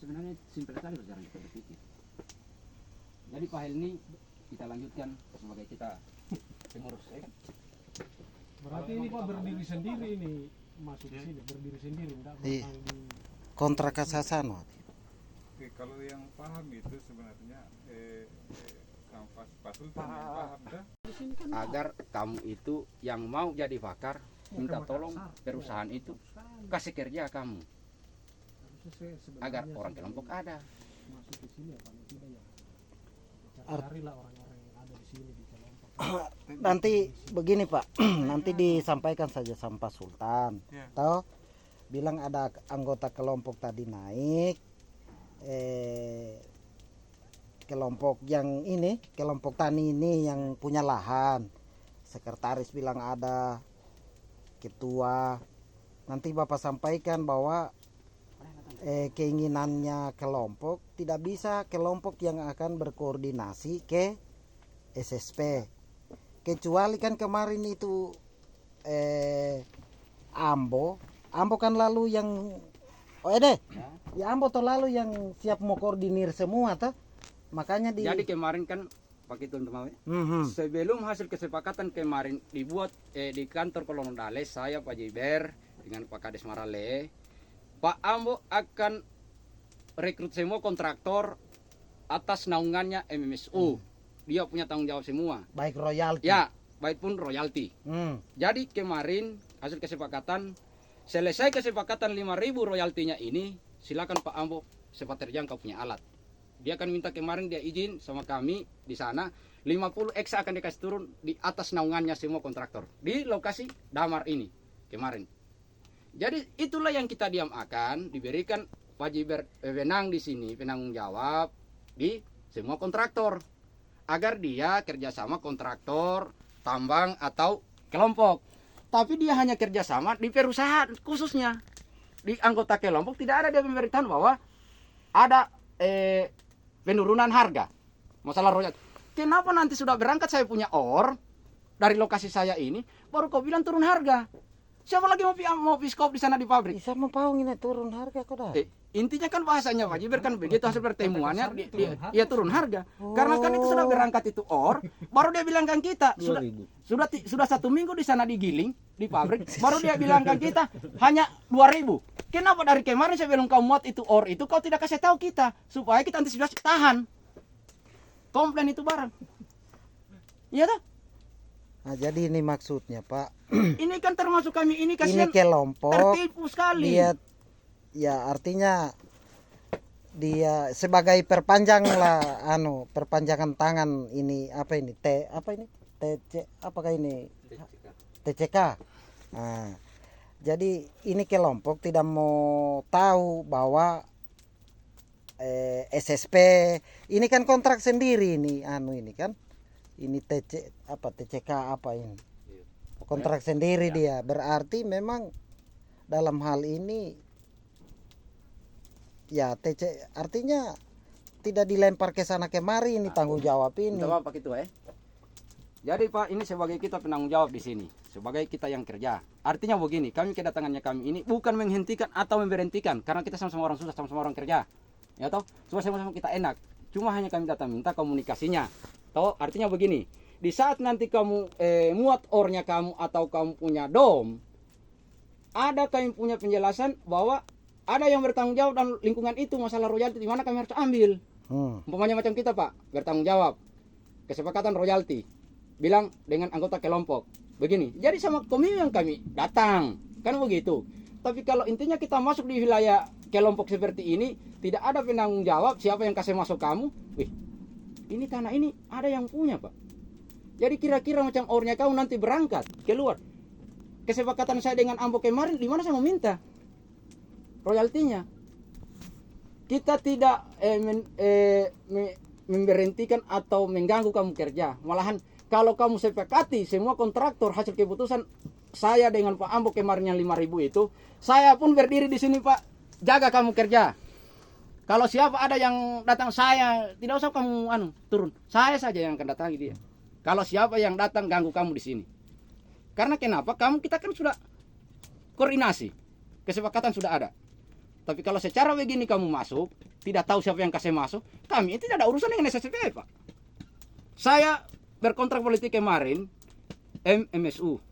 sebenarnya simpel sekali cara kita berpikir. Jadi Pak Hel ini kita lanjutkan sebagai kita pengurus, ya kan? Berarti ini Pak berdiri sendiri ini masuk ke sini, berdiri sendiri, enggak Iya. bertang di Kontrak kasasano. Kalau yang paham itu sebenarnya Kampas Pak Sultan yang paham dah. di sini kan Agar kamu itu yang mau jadi pakar minta tolong perusahaan itu kasih kerja kamu agar orang kelompok ada. masuk ke sini apa tidak ya. Carilah orang-orang yang ada di sini di kelompok. Nanti begini Pak, nanti disampaikan saja sama Pak Sultan. Ya. Tahu? Bilang ada anggota kelompok tadi naik, kelompok yang ini, kelompok tani ini yang punya lahan. Sekretaris bilang ada, ketua. Nanti Bapak sampaikan bahwa keinginannya kelompok tidak bisa kelompok yang akan berkoordinasi ke SSP. Kecuali kan kemarin itu Ambo kan lalu yang Ambo tuh lalu yang siap mau koordinir semua tuh. Makanya Jadi kemarin kan Pak Kitun Temawe, sebelum hasil kesepakatan kemarin dibuat di kantor Kolonel Dales, saya Pak Jiber dengan Pak Kades Marale, Pak Ambo akan rekrut semua kontraktor atas naungannya MMSU. Dia punya tanggung jawab semua. baik royalti. Ya, baik pun royalti. Jadi kemarin hasil kesepakatan, selesai kesepakatan 5.000 royaltinya ini, silakan Pak Ambo cepat terjangkau punya alat. Dia akan minta kemarin dia izin sama kami di sana 50 eksa akan dikasih turun di atas naungannya semua kontraktor di lokasi Damar ini kemarin. Jadi itulah yang kita diam akan diberikan Pak Jiber wewenang di sini penanggung jawab di semua kontraktor agar dia kerjasama kontraktor tambang atau kelompok. Tapi dia hanya kerjasama di perusahaan khususnya di anggota kelompok tidak ada dia pemberitahuan bahwa ada penurunan harga masalah royalti. Kenapa nanti sudah berangkat saya punya dari lokasi saya ini baru kau bilang turun harga? Siapa lagi mau piskop di sana di pabrik? Bisa mau paung ini turun harga kok dah. Intinya kan bahasanya Pak Jiber kan begitu hasil pertemuannya dia turun harga. Karena kan itu sudah berangkat itu baru dia bilangkan kita sudah 1 minggu di sana digiling di pabrik, baru dia bilangkan kita hanya 2.000. Kenapa dari kemarin sebelum kau muat itu itu kau tidak kasih tahu kita supaya kita antisipasi tahan komplain itu barang. Iya toh? Nah, jadi ini maksudnya Pak. Ini kan termasuk kami ini kasihan Ini kelompok tertipu sekali. dia ya artinya dia sebagai perpanjang lah perpanjangan tangan ini apakah ini TCK. Nah, jadi ini kelompok tidak mau tahu bahwa SSP ini kan kontrak sendiri ini ini kan ini TCK apa ini kontrak sendiri dia, berarti memang dalam hal ini ya artinya tidak dilempar ke sana kemari ini tanggung jawab ini. Minta Pak itu Jadi Pak ini sebagai kita penanggung jawab di sini, sebagai kita yang kerja. Artinya begini, kami kedatangannya kami ini bukan menghentikan atau memberhentikan karena kita sama-sama orang susah, sama-sama orang kerja. Ya toh, sama-sama kita enak. Cuma hanya kami datang minta komunikasinya. Toh artinya begini, di saat nanti kamu muat ornya kamu atau kamu punya dom, ada kami punya penjelasan bahwa ada yang bertanggung jawab dan lingkungan itu masalah royalti di mana kami harus ambil. Umpamanya macam kita Pak, bertanggung jawab kesepakatan royalti, bilang dengan anggota kelompok begini. Jadi sama komisi yang kami datang kan begitu. Tapi kalau intinya kita masuk di wilayah kelompok seperti ini, tidak ada penanggung jawab siapa yang kasih masuk kamu. Ini tanah ini ada yang punya Pak. Jadi kira-kira macam ornya kamu nanti berangkat keluar. Kesepakatan saya dengan Ambo kemarin, di mana saya mau minta royaltinya. Kita tidak memberhentikan atau mengganggu kamu kerja. Malahan kalau kamu sepakati semua kontraktor hasil keputusan saya dengan Pak Ambo kemarin yang 5.000 itu, saya pun berdiri di sini Pak, jaga kamu kerja. Kalau siapa ada yang datang saya, tidak usah kamu turun. Saya saja yang akan datangi dia. Kalau siapa yang datang ganggu kamu di sini. Karena kenapa? Kita kan sudah koordinasi. Kesepakatan sudah ada. Tapi kalau secara begini kamu masuk, tidak tahu siapa yang kasih masuk, kami tidak ada urusan dengan SSP, Pak. Saya berkontrak politik kemarin, MSU,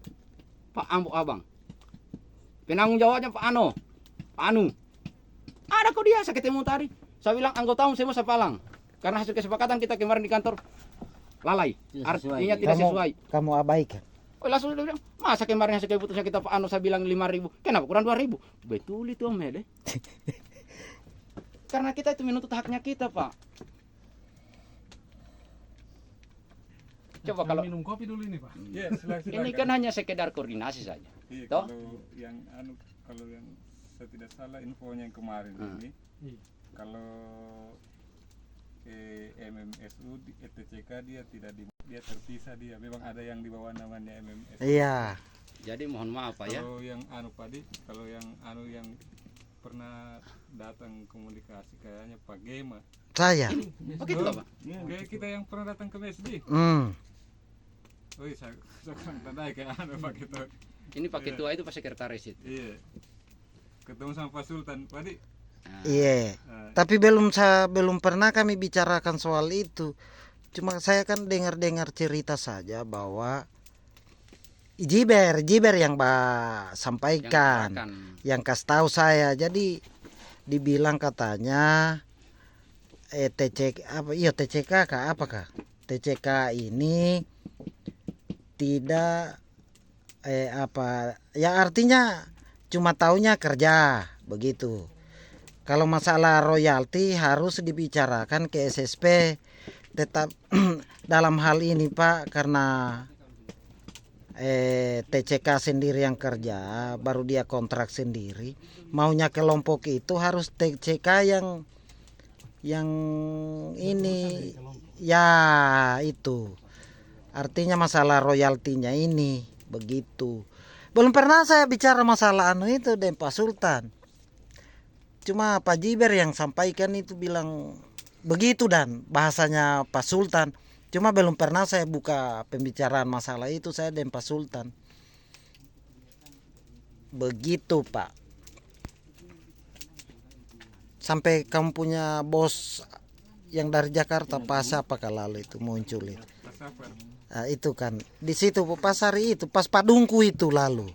Pak Ambo Abang. Penanggung jawabnya Pak Anu. Ada kok dia, saya ketemu tadi. Saya bilang anggotamu semua saya palang. Karena hasil kesepakatan kita kemarin di kantor lalai. Artinya tidak sesuai. Kamu abaikan. Oh, langsung dia bilang, masa kemarin hasil keputusan kita Pak Anu saya bilang 5.000, kenapa kurang 2.000? Betul itu Om Mede. Karena kita itu menuntut haknya kita, Pak. Coba kalau minum kopi dulu ini, Pak. Iya, silakan. ini kan hanya sekedar koordinasi saja. Iya, Toh? kalau yang saya tidak salah infonya yang kemarin ini, Iya. kalau MMSU di ETCK dia tidak dia terpisah dia. Memang ada yang di bawah namanya MMSU. Iya. Jadi mohon maaf Pak ya. Kalau yang kalau yang pernah datang komunikasi kayaknya Pak Gema. Saya. Oke itu Pak. Kayak kita yang pernah datang ke MSD. Oh iya, sekarang tandai kayak Pak itu. Ini Pak Ketua itu Pak Sekretaris itu. Iya. Ketemu sama Pak Sultan tadi. Iya. Tapi belum pernah kami bicarakan soal itu. Cuma saya kan dengar cerita saja bahwa Jiber yang sampaikan, yang kasih tahu saya. Jadi dibilang katanya TCK kah apakah? TCK ini tidak ya artinya cuma taunya kerja begitu. Kalau masalah royalti harus dibicarakan ke SSP. Tetap dalam hal ini Pak, karena TCK sendiri yang kerja, baru dia kontrak sendiri. Maunya kelompok itu harus TCK yang ini ya itu. Artinya masalah royaltinya ini begitu. Belum pernah saya bicara masalah itu dengan Pak Sultan. Cuma Pak Jiber yang sampaikan itu bilang begitu dan bahasanya Pak Sultan. Cuma belum pernah saya buka pembicaraan masalah itu saya dengan Pak Sultan. Begitu Pak. Sampai kamu punya bos yang dari Jakarta pas apa lalu itu muncul itu. Itu kan di situ pasar itu pas Padungku itu lalu.